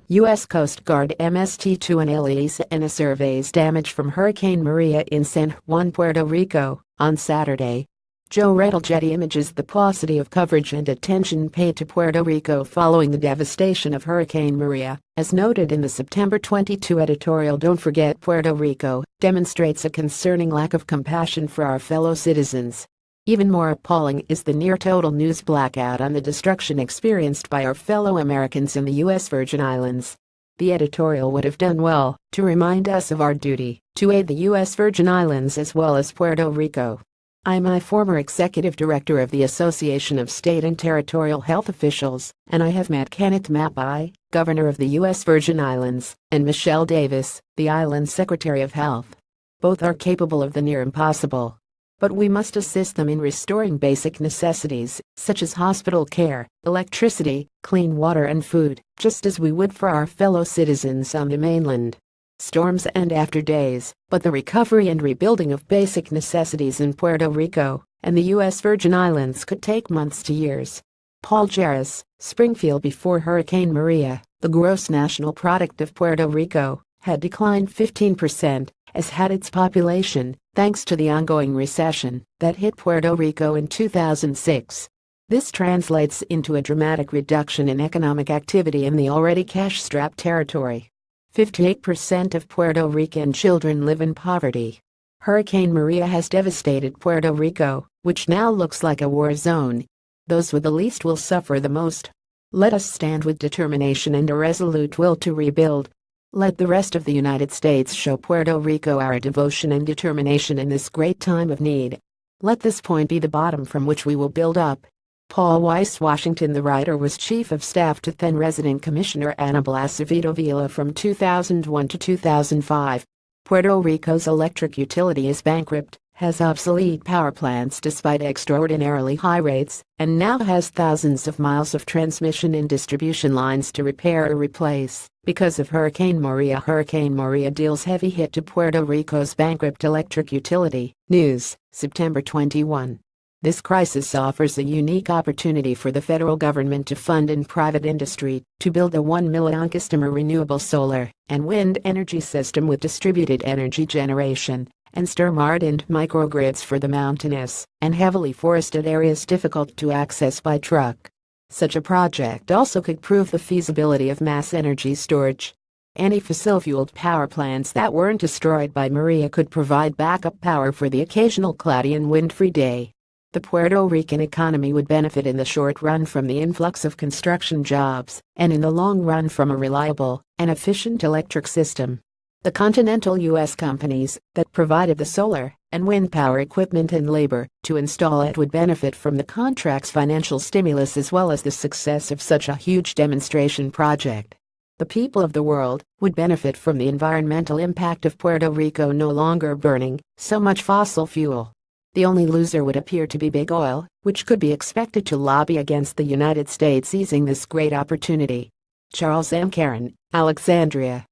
U.S. Coast Guard MST2 Annaliese Ennis surveys damage from Hurricane Maria in San Juan, Puerto Rico, on Saturday. Joe Getty images the paucity of coverage and attention paid to Puerto Rico following the devastation of Hurricane Maria, as noted in the September 22 editorial. Don't forget Puerto Rico demonstrates a concerning lack of compassion for our fellow citizens. Even more appalling is the near-total news blackout on the destruction experienced by our fellow Americans in the U.S. Virgin Islands. The editorial would have done well to remind us of our duty to aid the U.S. Virgin Islands as well as Puerto Rico. I'm a former executive director of the Association of State and Territorial Health Officials, and I have met Kenneth Mapai, Governor of the U.S. Virgin Islands, and Michelle Davis, the island's Secretary of Health. Both are capable of the near impossible. But we must assist them in restoring basic necessities, such as hospital care, electricity, clean water and food, just as we would for our fellow citizens on the mainland. Storms end after days, but the recovery and rebuilding of basic necessities in Puerto Rico and the U.S. Virgin Islands could take months to years. Paul Jarvis, Springfield. Before Hurricane Maria, the gross national product of Puerto Rico had declined 15%, as had its population, thanks to the ongoing recession that hit Puerto Rico in 2006. This translates into a dramatic reduction in economic activity in the already cash-strapped territory. 58% of Puerto Rican children live in poverty. Hurricane Maria has devastated Puerto Rico, which now looks like a war zone. Those with the least will suffer the most. Let us stand with determination and a resolute will to rebuild. Let the rest of the United States show Puerto Rico our devotion and determination in this great time of need. Let this point be the bottom from which we will build up. Paul Weiss, Washington. The writer was Chief of Staff to then Resident Commissioner Aníbal Acevedo Vila from 2001 to 2005. Puerto Rico's electric utility is bankrupt, has obsolete power plants despite extraordinarily high rates, and now has thousands of miles of transmission and distribution lines to repair or replace. Because of Hurricane Maria. Hurricane Maria deals heavy hit to Puerto Rico's bankrupt electric utility. News, September 21. This crisis offers a unique opportunity for the federal government to fund and private industry to build a 1 million customer renewable solar and wind energy system with distributed energy generation and storm-hardened microgrids for the mountainous and heavily forested areas difficult to access by truck. Such a project also could prove the feasibility of mass energy storage. Any fossil-fueled power plants that weren't destroyed by Maria could provide backup power for the occasional cloudy and wind-free day. The Puerto Rican economy would benefit in the short run from the influx of construction jobs, and in the long run from a reliable and efficient electric system. The continental U.S. companies that provided the solar and wind power equipment and labor to install it would benefit from the contract's financial stimulus as well as the success of such a huge demonstration project. The people of the world would benefit from the environmental impact of Puerto Rico no longer burning so much fossil fuel. The only loser would appear to be big oil, which could be expected to lobby against the United States seizing this great opportunity. Charles M. Caron, Alexandria.